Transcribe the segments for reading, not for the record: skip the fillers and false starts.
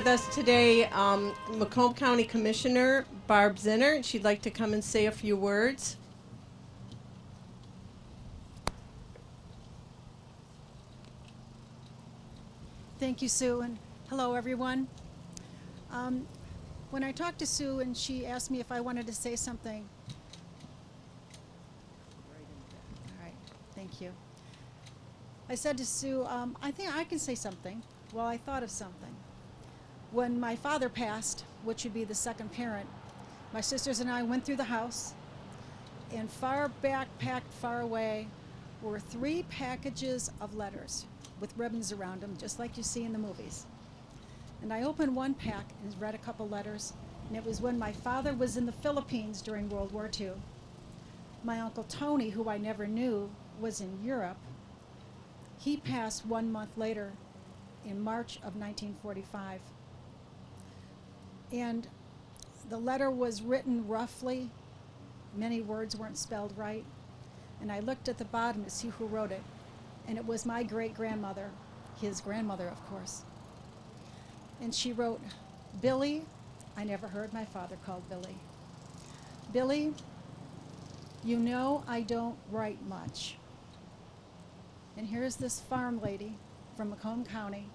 with us today Macomb County Commissioner Barb Zinner, and she'd like to come and say a few words. Thank you, Sue, and hello, everyone. When I talked to Sue and she asked me if I wanted to say something. All right, thank you. I said to Sue, I think I can say something. Well, I thought of something. When my father passed, which would be the second parent, my sisters and I went through the house, and far back, packed far away, were 3 packages of letters with ribbons around them, just like you see in the movies. And I opened one pack and read a couple letters, and it was when my father was in the Philippines during World War II. My Uncle Tony, who I never knew, was in Europe. He passed 1 month later in March of 1945. And the letter was written roughly. Many words weren't spelled right. And I looked at the bottom to see who wrote it. And it was my great-grandmother, his grandmother, of course. And she wrote, Billy, I never heard my father called Billy. Billy, you know I don't write much. And here's this farm lady from Macomb County,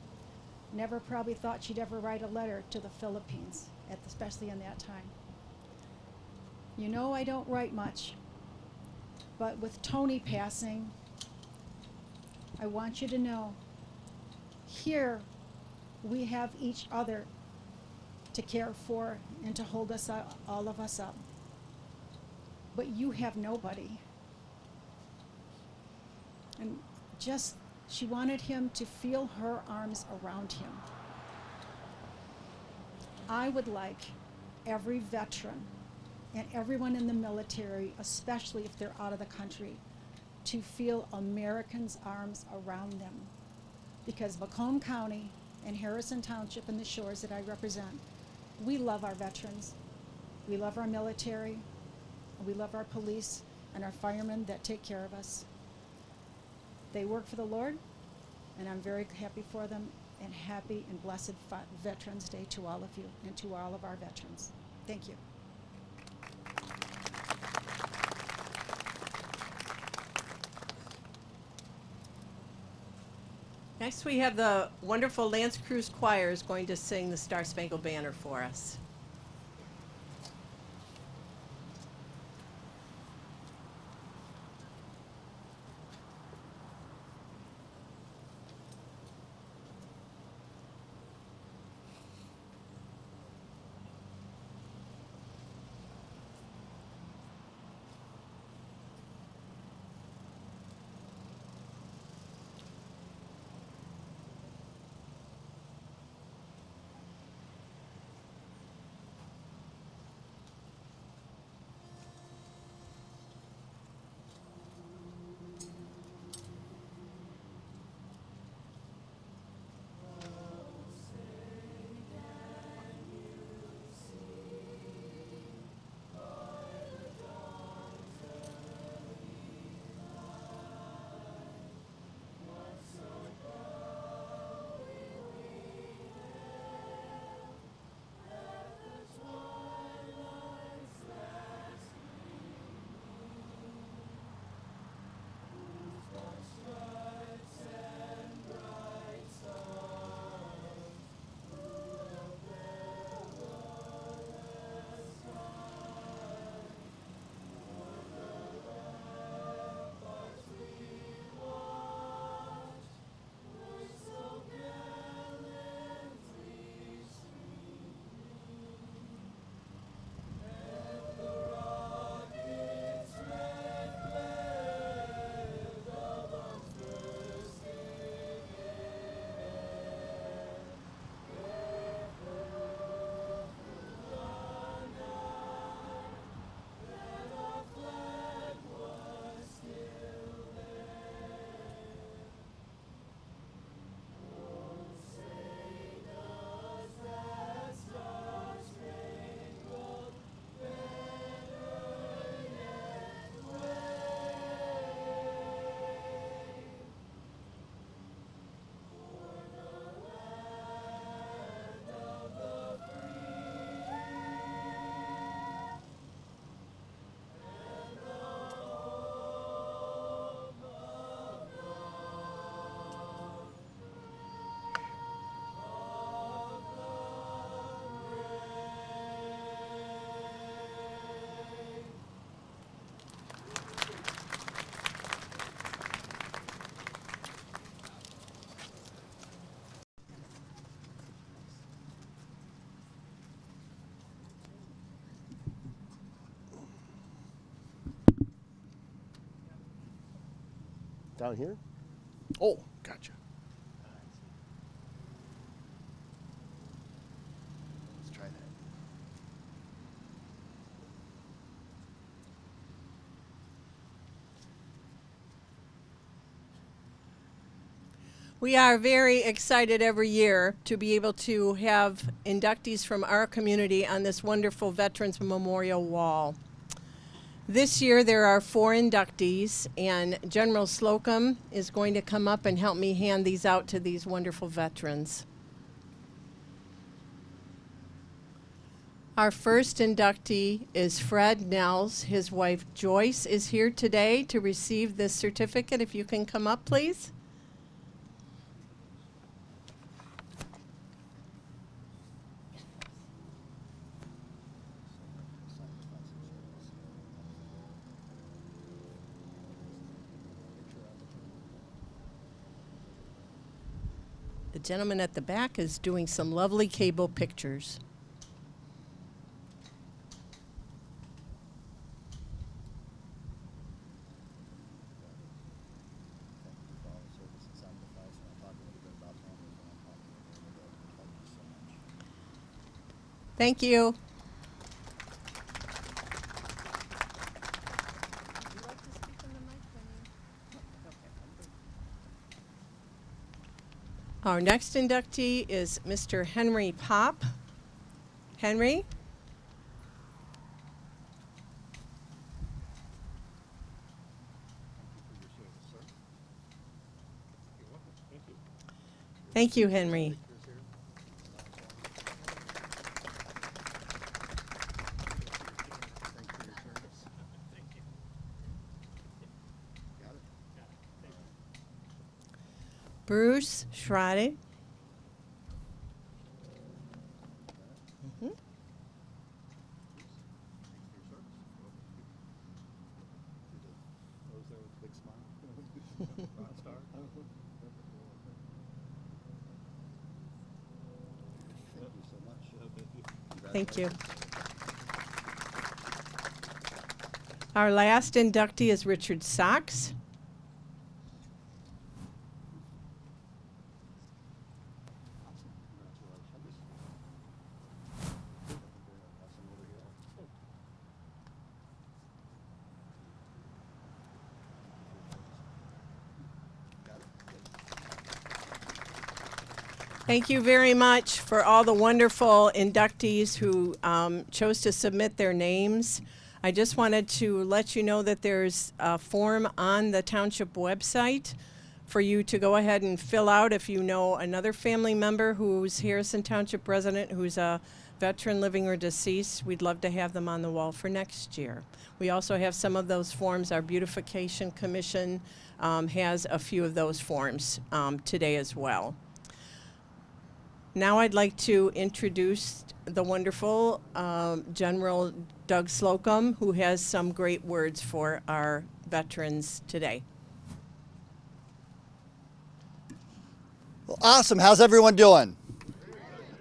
never probably thought she'd ever write a letter to the Philippines, especially in that time. You know I don't write much, but with Tony passing, I want you to know, here we have each other to care for and to hold us up, all of us up. But you have nobody. And just, she wanted him to feel her arms around him. I would like every veteran and everyone in the military, especially if they're out of the country, to feel Americans' arms around them. Because Macomb County and Harrison Township and the shores that I represent, we love our veterans. We love our military. We love our police and our firemen that take care of us. They work for the Lord, and I'm very happy for them, and happy and blessed Veterans Day to all of you and to all of our veterans. Thank you. Next, we have the wonderful Lance Cruz Choir is going to sing the Star Spangled Banner for us. Down here? Oh, gotcha. Let's try that. We are very excited every year to be able to have inductees from our community on this wonderful Veterans Memorial Wall. This year there are 4 inductees, and General Slocum is going to come up and help me hand these out to these wonderful veterans. Our first inductee is Fred Nels. His wife Joyce is here today to receive this certificate. If you can come up, please. The gentleman at the back is doing some lovely cable pictures. Thank you. Our next inductee is Mr. Henry Pop. Henry? Thank you, Henry. Bruce Schrade. Thank you. Our last inductee is Richard Sachs. Thank you very much for all the wonderful inductees who chose to submit their names. I just wanted to let you know that there's a form on the township website for you to go ahead and fill out if you know another family member who's Harrison Township resident who's a veteran living or deceased. We'd love to have them on the wall for next year. We also have some of those forms. Our Beautification Commission has a few of those forms today as well. Now I'd like to introduce the wonderful General Doug Slocum, who has some great words for our veterans today. Well, awesome. How's everyone doing?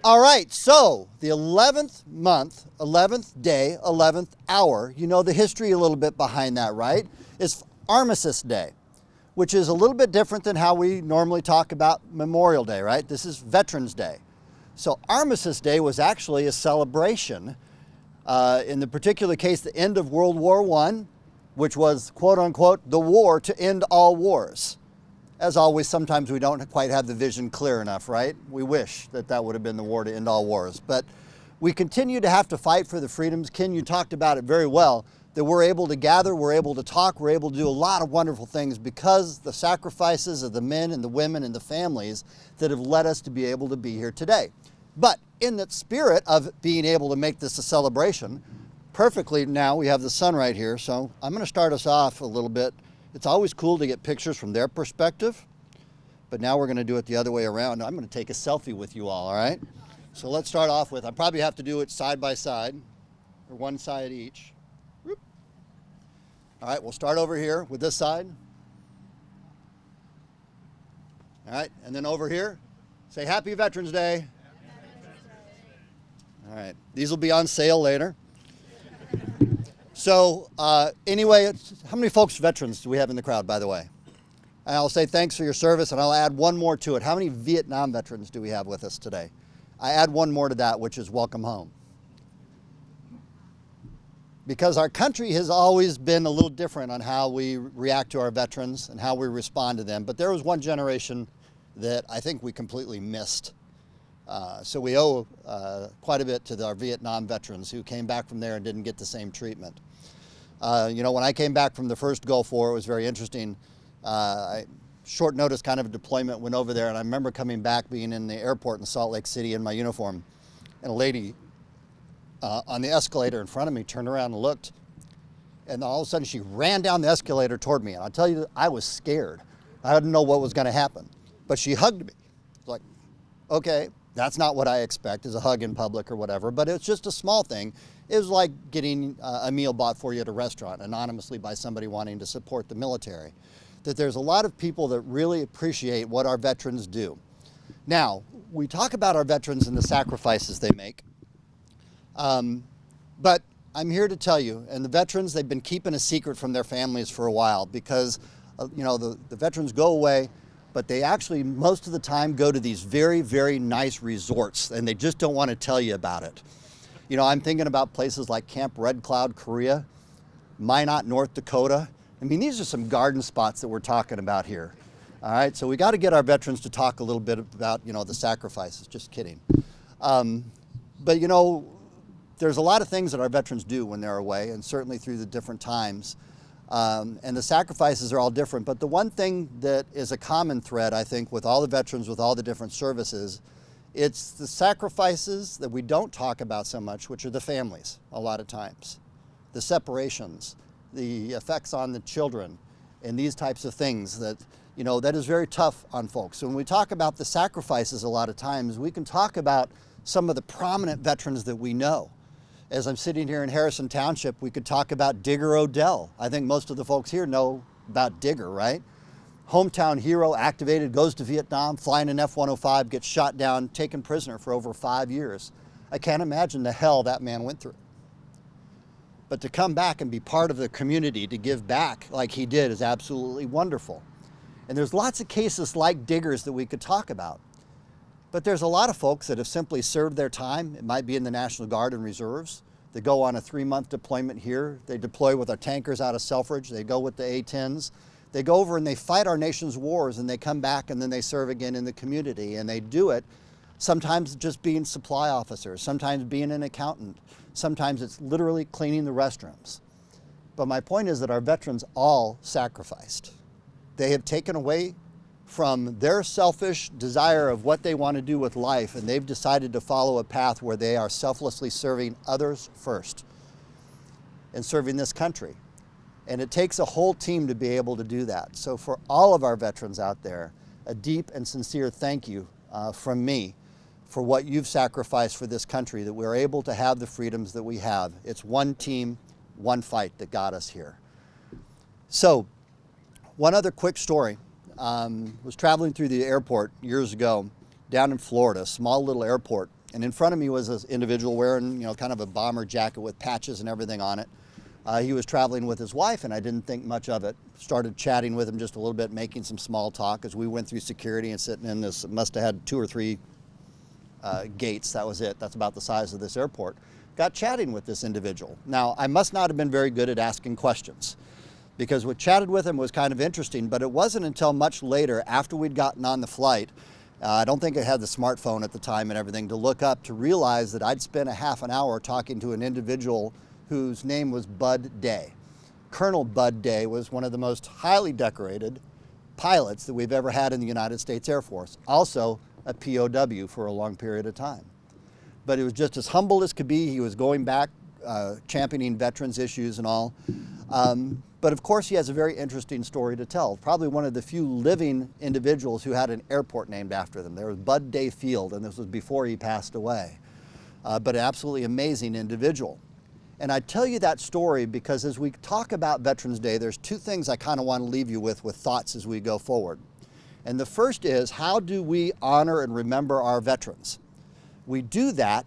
All right, so the 11th month, 11th day, 11th hour, you know the history a little bit behind that, right? Is Armistice Day, which is a little bit different than how we normally talk about Memorial Day, right? This is Veterans Day. So Armistice Day was actually a celebration, in the particular case, the end of World War I, which was, quote unquote, the war to end all wars. As always, sometimes we don't quite have the vision clear enough, right? We wish that that would have been the war to end all wars. But we continue to have to fight for the freedoms. Ken, you talked about it very well, that we're able to gather, we're able to talk, we're able to do a lot of wonderful things because the sacrifices of the men and the women and the families that have led us to be able to be here today. But in the spirit of being able to make this a celebration, perfectly now we have the sun right here, so I'm going to start us off a little bit. It's always cool to get pictures from their perspective, but now we're going to do it the other way around. I'm going to take a selfie with you all right? So let's start off with, I probably have to do it side by side, or one side each. Whoop. All right, we'll start over here with this side. All right, and then over here, say Happy Veterans Day. All right, these will be on sale later. So anyway, how many folks, veterans, do we have in the crowd, by the way? And I'll say thanks for your service, and I'll add one more to it. How many Vietnam veterans do we have with us today? I add one more to that, which is welcome home. Because our country has always been a little different on how we react to our veterans and how we respond to them. But there was one generation that I think we completely missed. So we owe quite a bit to our Vietnam veterans who came back from there and didn't get the same treatment. You know, when I came back from the first Gulf War, it was very interesting. Short notice kind of a deployment, went over there, and I remember coming back, being in the airport in Salt Lake City in my uniform, and a lady on the escalator in front of me turned around and looked, and all of a sudden she ran down the escalator toward me, and I'll tell you, I was scared. I didn't know what was going to happen, but she hugged me. It's like, okay, that's not what I expect, is a hug in public or whatever, but it's just a small thing. It was like getting a meal bought for you at a restaurant anonymously by somebody wanting to support the military. That there's a lot of people that really appreciate what our veterans do. Now, we talk about our veterans and the sacrifices they make, but I'm here to tell you, and the veterans, they've been keeping a secret from their families for a while because, you know, the veterans go away, but they actually, most of the time, go to these very, very nice resorts, and they just don't want to tell you about it. You know, I'm thinking about places like Camp Red Cloud, Korea, Minot, North Dakota. I mean, these are some garden spots that we're talking about here. All right, so we got to get our veterans to talk a little bit about, you know, the sacrifices. Just kidding. But, you know, there's a lot of things that our veterans do when they're away, and certainly through the different times. And the sacrifices are all different. But the one thing that is a common thread, I think, with all the veterans, with all the different services, it's the sacrifices that we don't talk about so much, which are the families a lot of times. The separations, the effects on the children, and these types of things that, you know, that is very tough on folks. So when we talk about the sacrifices a lot of times, we can talk about some of the prominent veterans that we know. As I'm sitting here in Harrison Township, we could talk about Digger Odell. I think most of the folks here know about Digger, right? Hometown hero, activated, goes to Vietnam, flying an F-105, gets shot down, taken prisoner for over 5 years. I can't imagine the hell that man went through. But to come back and be part of the community, to give back like he did, is absolutely wonderful. And there's lots of cases like Digger's that we could talk about. But there's a lot of folks that have simply served their time. It might be in the National Guard and Reserves. They go on a 3-month deployment here. They deploy with our tankers out of Selfridge. They go with the A-10s. They go over and they fight our nation's wars, and they come back and then they serve again in the community. And they do it sometimes just being supply officers, sometimes being an accountant. Sometimes it's literally cleaning the restrooms. But my point is that our veterans all sacrificed. They have taken away from their selfish desire of what they want to do with life, and they've decided to follow a path where they are selflessly serving others first and serving this country. And it takes a whole team to be able to do that. So for all of our veterans out there, a deep and sincere thank you from me for what you've sacrificed for this country, that we're able to have the freedoms that we have. It's one team, one fight that got us here. So one other quick story. Was traveling through the airport years ago down in Florida, small little airport, and in front of me was this individual wearing, you know, kind of a bomber jacket with patches and everything on it. He was traveling with his wife, and I didn't think much of it. Started chatting with him just a little bit, making some small talk as we went through security and sitting in this, must have had 2 or 3 gates, that was it. That's about the size of this airport. Got chatting with this individual. Now, I must not have been very good at asking questions, because what chatted with him was kind of interesting, but it wasn't until much later, after we'd gotten on the flight, I don't think I had the smartphone at the time and everything, to look up to realize that I'd spent a half an hour talking to an individual whose name was Bud Day. Colonel Bud Day was one of the most highly decorated pilots that we've ever had in the United States Air Force. Also a POW for a long period of time. But it was just as humble as could be. He was going back, championing veterans issues and all. But of course he has a very interesting story to tell. Probably one of the few living individuals who had an airport named after them. There was Bud Day Field, and this was before he passed away. But an absolutely amazing individual. And I tell you that story because as we talk about Veterans Day, there's 2 things I kind of want to leave you with thoughts as we go forward. And the first is, how do we honor and remember our veterans? We do that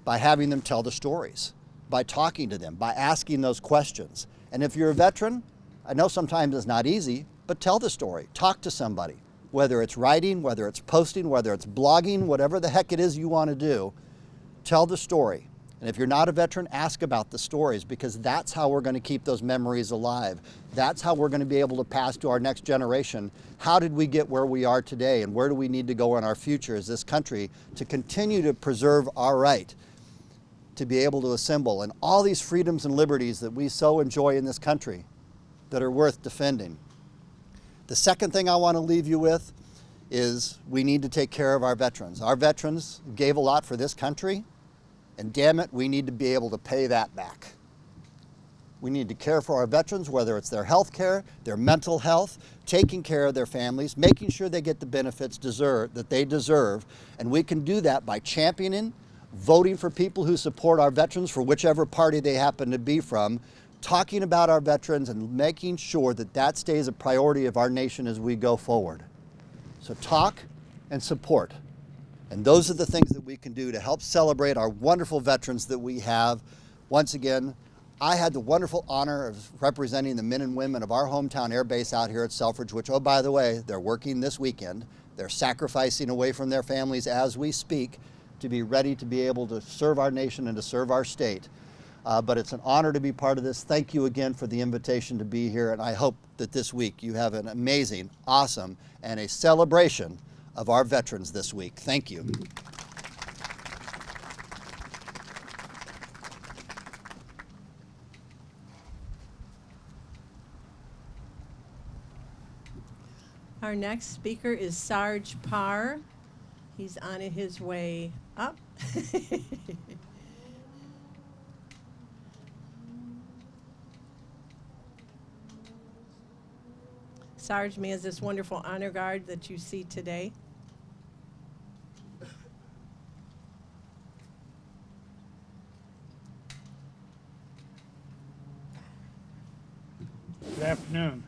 by having them tell the stories, by talking to them, by asking those questions. And if you're a veteran, I know sometimes it's not easy, but tell the story. Talk to somebody, whether it's writing, whether it's posting, whether it's blogging, whatever the heck it is you want to do, tell the story. And if you're not a veteran, ask about the stories, because that's how we're going to keep those memories alive. That's how we're going to be able to pass to our next generation. How did we get where we are today, and where do we need to go in our future as this country to continue to preserve our right to be able to assemble and all these freedoms and liberties that we so enjoy in this country that are worth defending. The second thing I want to leave you with is we need to take care of our veterans. Our veterans gave a lot for this country, and damn it, we need to be able to pay that back. We need to care for our veterans, whether it's their health care, their mental health, taking care of their families, making sure they get the benefits that they deserve. And we can do that by championing, voting for people who support our veterans for whichever party they happen to be from, talking about our veterans and making sure that that stays a priority of our nation as we go forward. So talk and support. And those are the things that we can do to help celebrate our wonderful veterans that we have. Once again, I had the wonderful honor of representing the men and women of our hometown air base out here at Selfridge, which, oh, by the way, they're working this weekend. They're sacrificing away from their families as we speak to be ready to be able to serve our nation and to serve our state. But it's an honor to be part of this. Thank you again for the invitation to be here, and I hope that this week you have an amazing, awesome, and a celebration of our veterans this week. Thank you. Our next speaker is Sarge Parr. He's on his way up. Sarge has this wonderful honor guard that you see today. Good afternoon.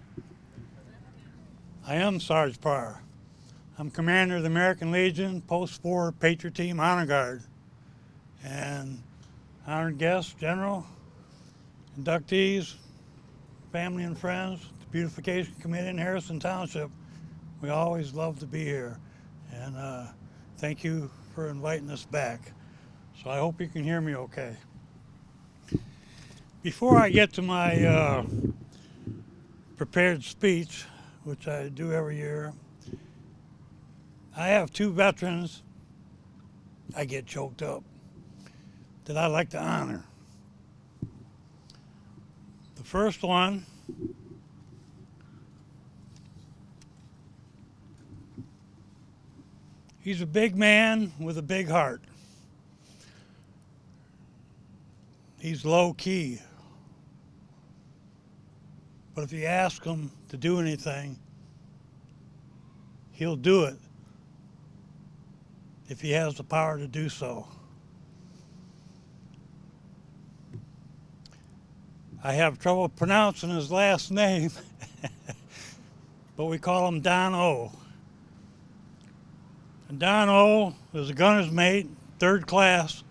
I am Sarge Parr. I'm commander of the American Legion Post 4 Patriot Team Honor Guard. And honored guests, general, inductees, family and friends, the Beautification Committee in Harrison Township, we always love to be here. And thank you for inviting us back. So I hope you can hear me okay. Before I get to my prepared speech, which I do every year, I have two veterans, I get choked up, that I'd like to honor. The first one he's a big man with a big heart. He's low key. But if you ask him to do anything, he'll do it if he has the power to do so. I have trouble pronouncing his last name, but we call him Don O. And Don O is a gunner's mate, 3rd class,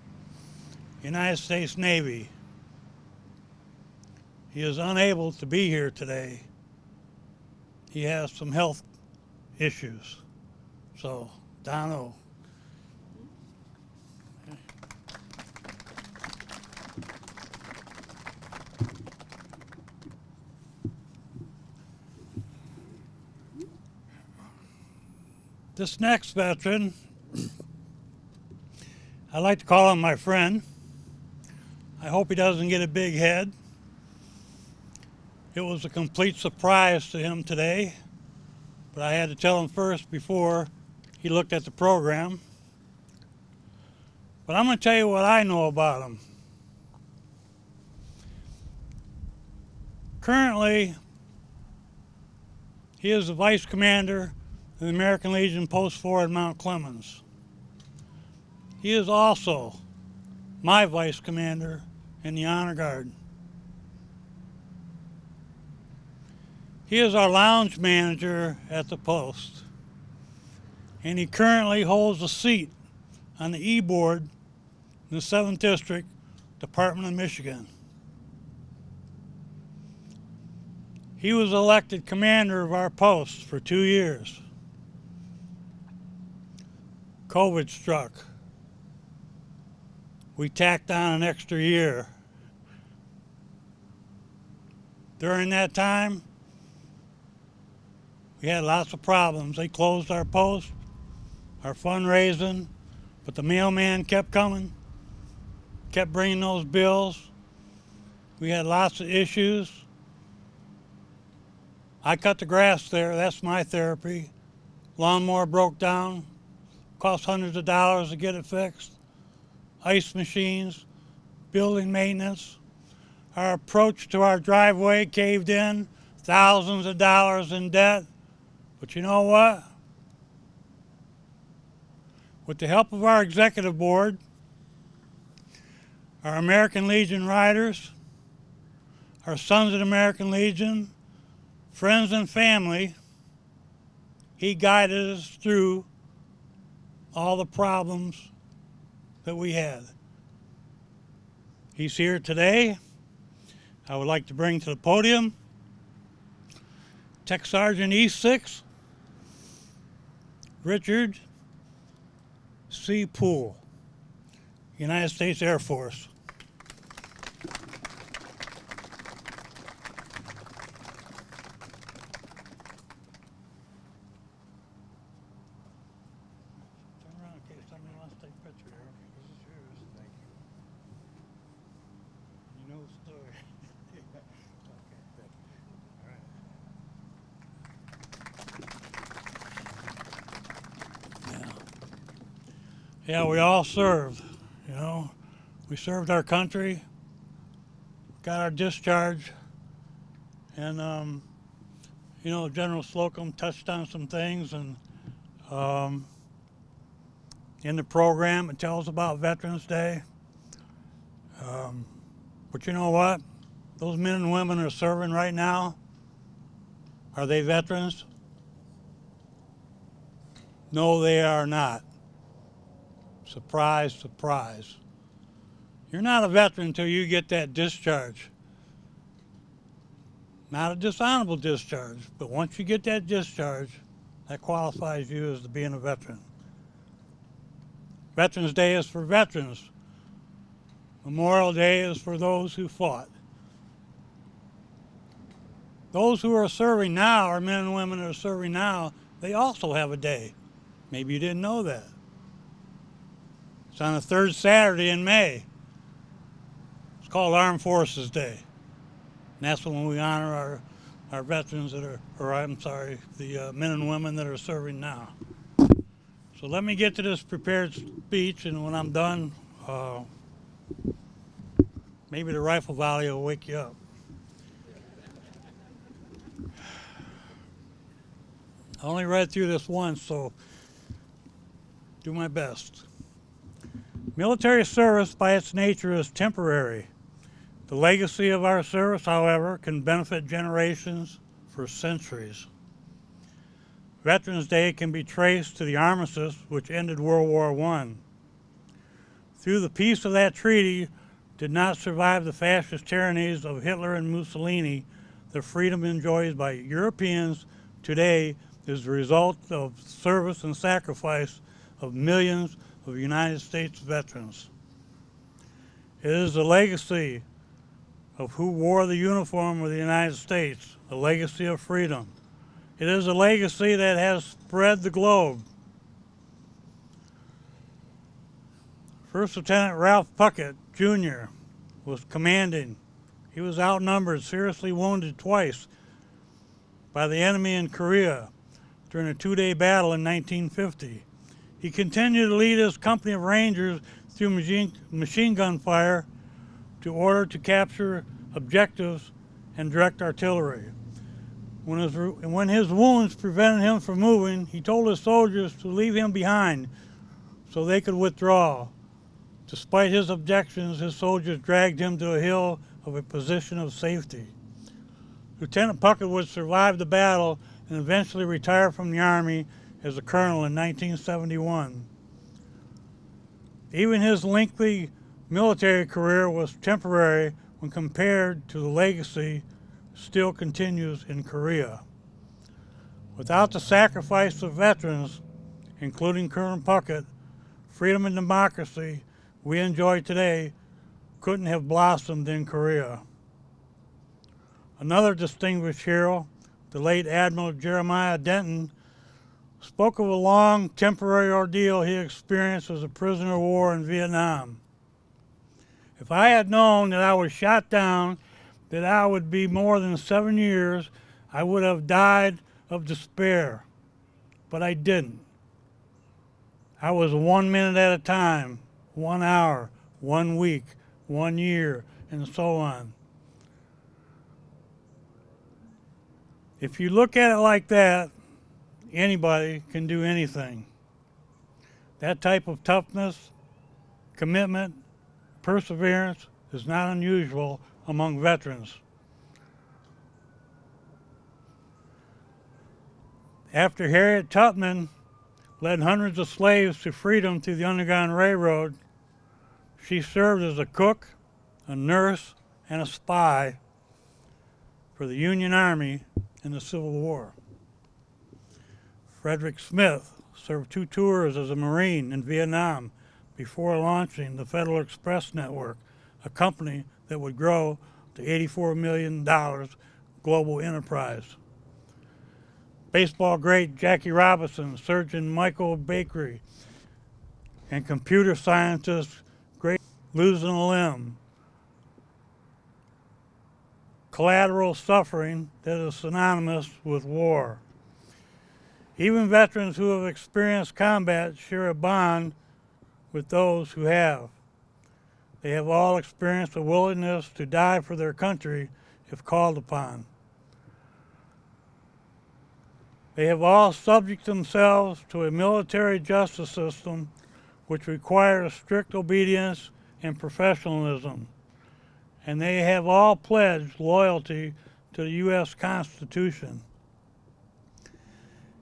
United States Navy. He is unable to be here today. He has some health issues. So, Don O. This next veteran, I like to call him my friend. I hope he doesn't get a big head. It was a complete surprise to him today, but I had to tell him first before he looked at the program. But I'm going to tell you what I know about him. Currently, he is the Vice Commander of the American Legion Post 4 at Mount Clemens. He is also my Vice Commander in the Honor Guard. He is our lounge manager at the post, and he currently holds a seat on the E-Board in the 7th District, Department of Michigan. He was elected commander of our post for 2 years. COVID struck. We tacked on an extra year. During that time, we had lots of problems. They closed our post, our fundraising, but the mailman kept coming, kept bringing those bills. We had lots of issues. I cut the grass there, that's my therapy. Lawnmower broke down, cost hundreds of dollars to get it fixed. Ice machines, building maintenance. Our approach to our driveway caved in, thousands of dollars in debt. But you know what? With the help of our executive board, our American Legion riders, our Sons of the American Legion, friends and family, he guided us through all the problems that we had. He's here today. I would like to bring to the podium Tech Sergeant E6, Richard C. Poole, United States Air Force. Turn around in case somebody wants to take a picture here. This is yours. Thank you. You know the story. Okay, thank you. All right. Yeah, we all served, you know. We served our country, got our discharge, and, you know, General Slocum touched on some things, and in the program it tells about Veterans Day. But you know what? Those men and women that are serving right now, are they veterans? No, they are not. Surprise, surprise. You're not a veteran until you get that discharge. Not a dishonorable discharge, but once you get that discharge, that qualifies you as being a veteran. Veterans Day is for veterans. Memorial Day is for those who fought. Those who are serving now, our men and women that are serving now, they also have a day. Maybe you didn't know that. It's on the third Saturday in May. It's called Armed Forces Day. And that's when we honor our veterans that are, or I'm sorry, the men and women that are serving now. So let me get to this prepared speech, and when I'm done, maybe the rifle volley will wake you up. I only read through this once, so do my best. Military service by its nature is temporary. The legacy of our service, however, can benefit generations for centuries. Veterans Day can be traced to the armistice which ended World War I. Through the peace of that treaty did not survive the fascist tyrannies of Hitler and Mussolini, the freedom enjoyed by Europeans today is the result of service and sacrifice of millions of United States veterans. It is the legacy of who wore the uniform of the United States, a legacy of freedom. It is a legacy that has spread the globe. First Lieutenant Ralph Puckett, Jr. was commanding. He was outnumbered, seriously wounded twice by the enemy in Korea during a two-day battle in 1950. He continued to lead his company of Rangers through machine gun fire to order to capture objectives and direct artillery. When his wounds prevented him from moving, he told his soldiers to leave him behind so they could withdraw. Despite his objections, his soldiers dragged him to a hill of a position of safety. Lieutenant Puckett would survive the battle and eventually retire from the Army as a colonel in 1971. Even his lengthy military career was temporary when compared to the legacy still continues in Korea. Without the sacrifice of veterans, including Colonel Puckett, freedom and democracy we enjoy today couldn't have blossomed in Korea. Another distinguished hero, the late Admiral Jeremiah Denton, spoke of a long temporary ordeal he experienced as a prisoner of war in Vietnam. If I had known that I was shot down, that I would be more than 7 years, I would have died of despair. But I didn't. I was 1 minute at a time, 1 hour, 1 week, 1 year, and so on. If you look at it like that, anybody can do anything. That type of toughness, commitment, perseverance is not unusual among veterans. After Harriet Tubman led hundreds of slaves to freedom through the Underground Railroad, she served as a cook, a nurse, and a spy for the Union Army in the Civil War. Frederick Smith served 2 tours as a Marine in Vietnam before launching the Federal Express Network, a company that would grow to $84 million global enterprise. Baseball great Jackie Robinson, surgeon Michael Bakery, and computer scientist great losing a limb. Collateral suffering that is synonymous with war. Even veterans who have experienced combat share a bond with those who have. They have all experienced a willingness to die for their country if called upon. They have all subjected themselves to a military justice system which requires strict obedience and professionalism, and they have all pledged loyalty to the U.S. Constitution.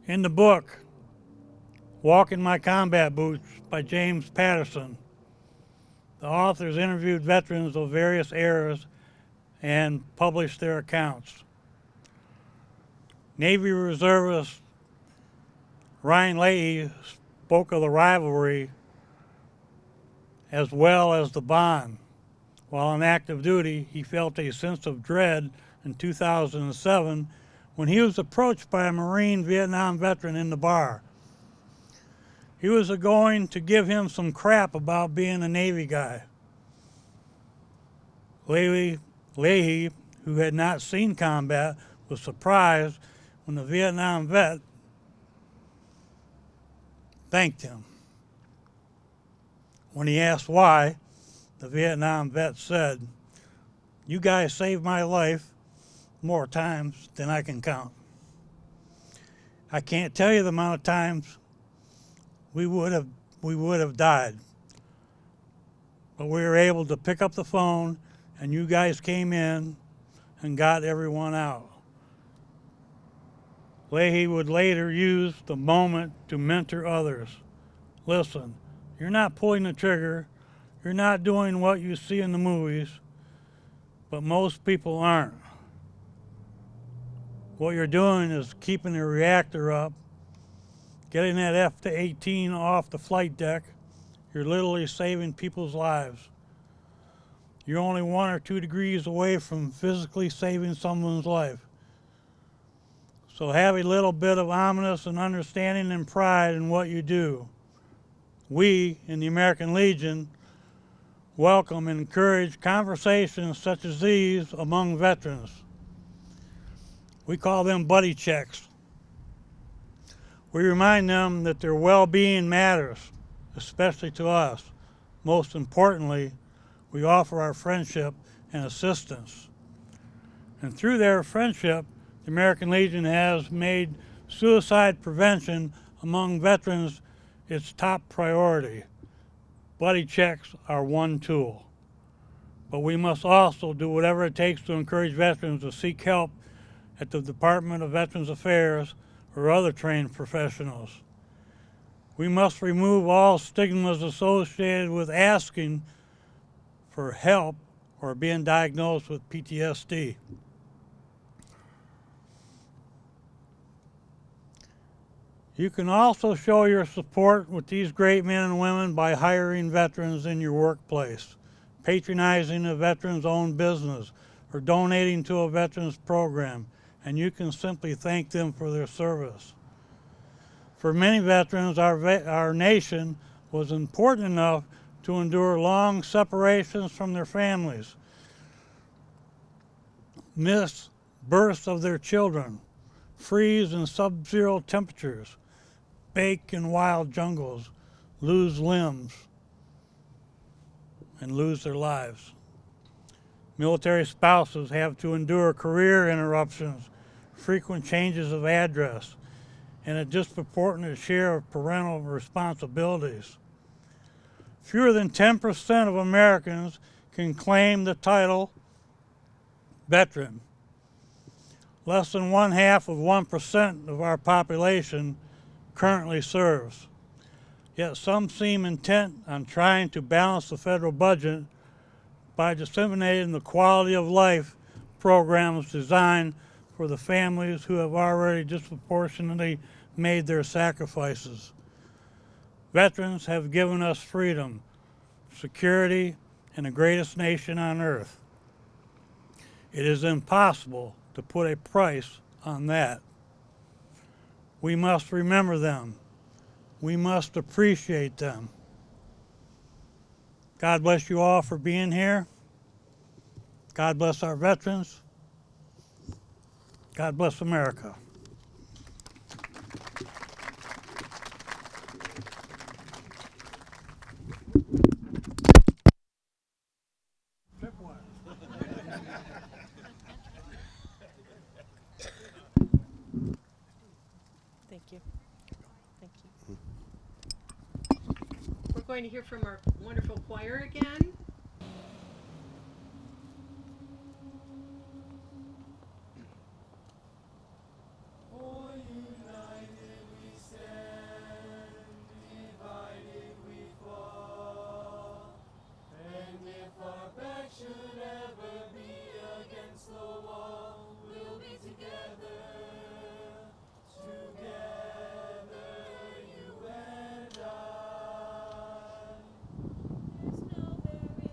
In the book, Walk in My Combat Boots by James Patterson, the authors interviewed veterans of various eras and published their accounts. Navy Reservist Ryan Leahy spoke of the rivalry as well as the bond. While on active duty, he felt a sense of dread in 2007 when he was approached by a Marine Vietnam veteran in the bar. He was going to give him some crap about being a Navy guy. Leahy, who had not seen combat, was surprised when the Vietnam vet thanked him. When he asked why, the Vietnam vet said, "You guys saved my life more times than I can count. I can't tell you the amount of times we would have died. But we were able to pick up the phone and you guys came in and got everyone out." Leahy would later use the moment to mentor others. Listen, you're not pulling the trigger, you're not doing what you see in the movies, but most people aren't. What you're doing is keeping the reactor up, getting that F-18 off the flight deck. You're literally saving people's lives. You're only 1 or 2 degrees away from physically saving someone's life. So have a little bit of ominous and understanding and pride in what you do. We, in the American Legion, welcome and encourage conversations such as these among veterans. We call them buddy checks. We remind them that their well-being matters, especially to us. Most importantly, we offer our friendship and assistance. And through their friendship, the American Legion has made suicide prevention among veterans its top priority. Buddy checks are one tool. But we must also do whatever it takes to encourage veterans to seek help at the Department of Veterans Affairs or other trained professionals. We must remove all stigmas associated with asking for help or being diagnosed with PTSD. You can also show your support with these great men and women by hiring veterans in your workplace, patronizing a veteran's own business, or donating to a veterans program, and you can simply thank them for their service. For many veterans, our nation was important enough to endure long separations from their families, miss births of their children, freeze in sub-zero temperatures, bake in wild jungles, lose limbs, and lose their lives. Military spouses have to endure career interruptions, frequent changes of address, and a disproportionate share of parental responsibilities. Fewer than 10% of Americans can claim the title veteran. Less than 0.5% of our population currently serves. Yet some seem intent on trying to balance the federal budget by disseminating the quality of life programs designed for the families who have already disproportionately made their sacrifices. Veterans have given us freedom, security, and the greatest nation on earth. It is impossible to put a price on that. We must remember them. We must appreciate them. God bless you all for being here. God bless our veterans. God bless America. Thank you. Thank you. We're going to hear from our wonderful choir again. There's no barrier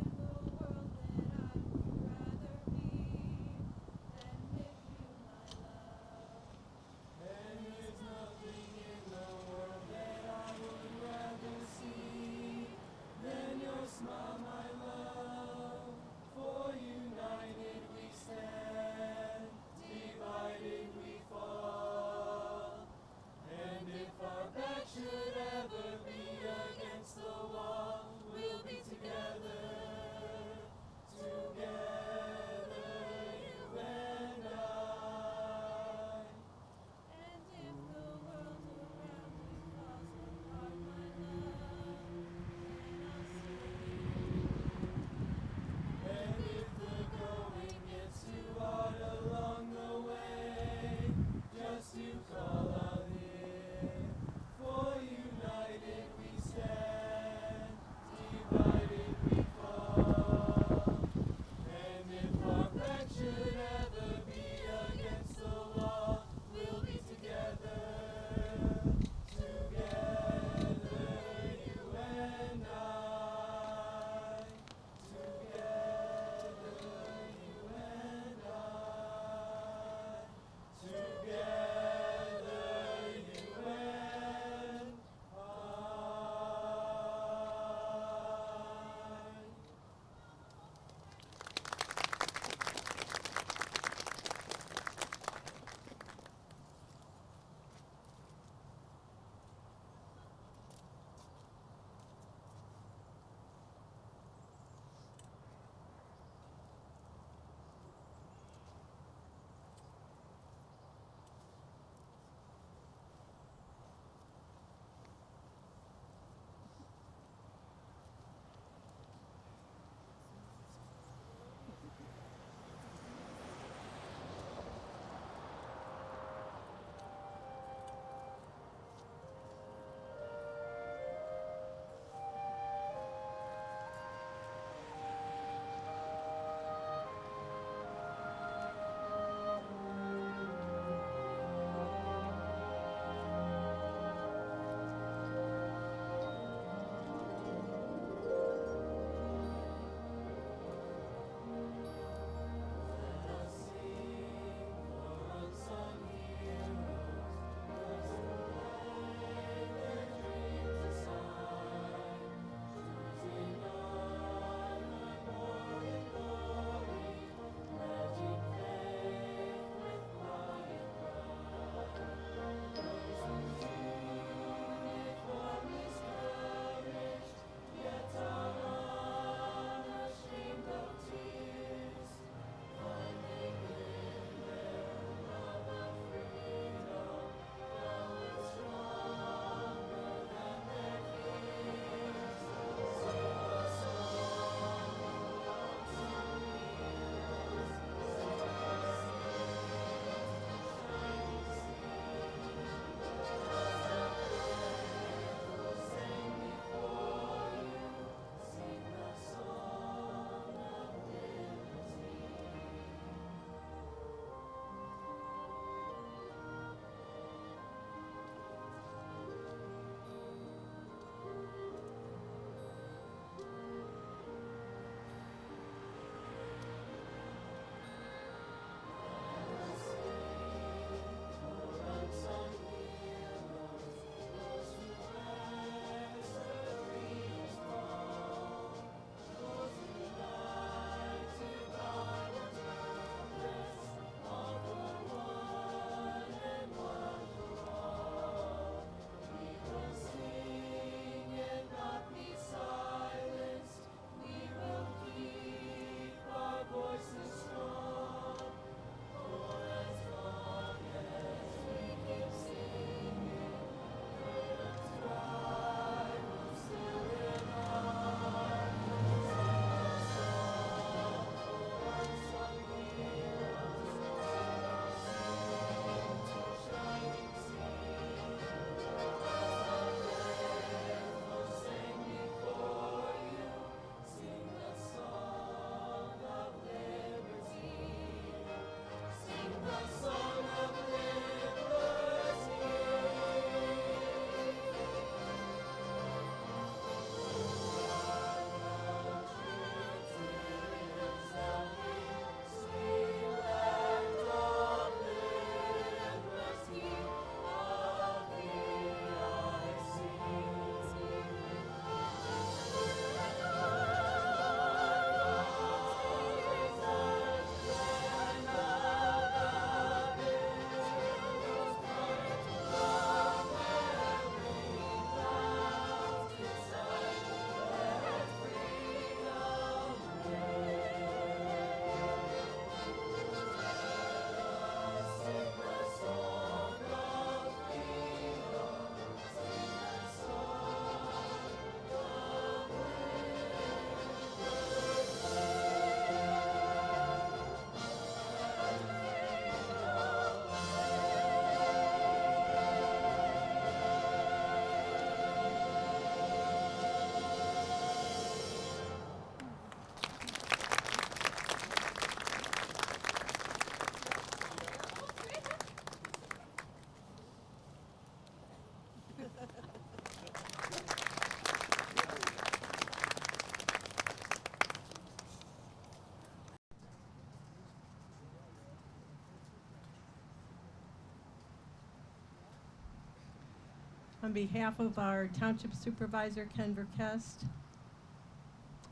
On behalf of our Township Supervisor, Ken Verkest,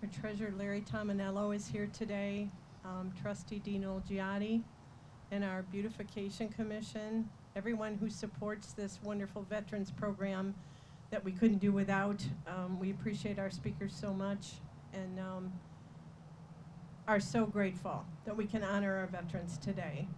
our Treasurer, Larry Tominello, is here today, Trustee Dino Giotti, and our Beautification Commission, everyone who supports this wonderful veterans program that we couldn't do without. We appreciate our speakers so much and are so grateful that we can honor our veterans today.